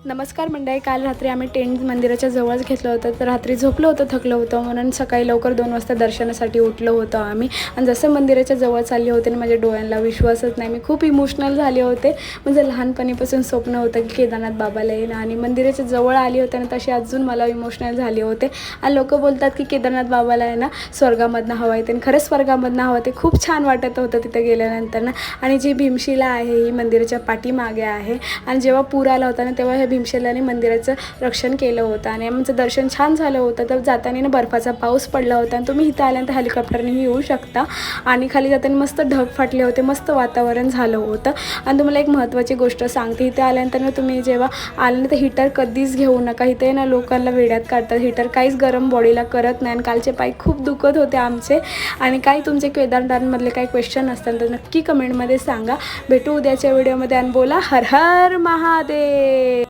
नमस्कार मंडळी, काल रात्री आम्ही टेंट मंदिराच्या जवळच घेतलं होतं. तर रात्री झोपलो होतं, थकलं होतं, म्हणून सकाळी लवकर 2 वाजता दर्शनासाठी उठलो होतो आम्ही. आणि जसं मंदिराच्या जवळ चालले होते ना, माझ्या डोळ्यांना विश्वासच नाही. मी खूप इमोशनल झाले होते. म्हणजे लहानपणीपासून स्वप्न होतं की केदारनाथ बाबाला येईन, आणि मंदिराच्या जवळ आली होते ना, तशी अजून मला इमोशनल झाले होते. आणि लोक बोलतात की केदारनाथ बाबाला आहे ना स्वर्गामधनं हवा येते, आणि खरंच स्वर्गामधनं हवा ते खूप छान वाटत होतं तिथे गेल्यानंतर ना. आणि जी भीमशिला आहे ही मंदिराच्या पाठीमागे आहे. आणि जेव्हा पूर आला होता ना, तेव्हा ह्या भीमशिलाने मंदिराचं रक्षण केलं होतं. आणि आमचं दर्शन छान झालं होतं. तर जाताना ना बर्फाचा पाऊस पडला होता, आणि तुम्ही इथं आल्यानंतर हेलिकॉप्टरनेही येऊ शकता. आणि खाली जाताना मस्त ढग फाटले होते, मस्त वातावरण झालं होतं. आणि तुम्हाला एक महत्त्वाची गोष्ट सांगते, इथे आल्यानंतर ना तुम्ही जेव्हा आलं ना तर हीटर कधीच घेऊ नका. इथे ना लोकांना वेड्यात काढतात. हीटर काहीच गरम बॉडीला करत नाही. आणि कालचे पाय खूप दुखत होते आमचे. आणि काही तुमचे केदारनाथमधले काही क्वेश्चन असतील तर नक्की कमेंटमध्ये सांगा. भेटू उद्याच्या व्हिडिओमध्ये, आणि बोला हर हर महादेव.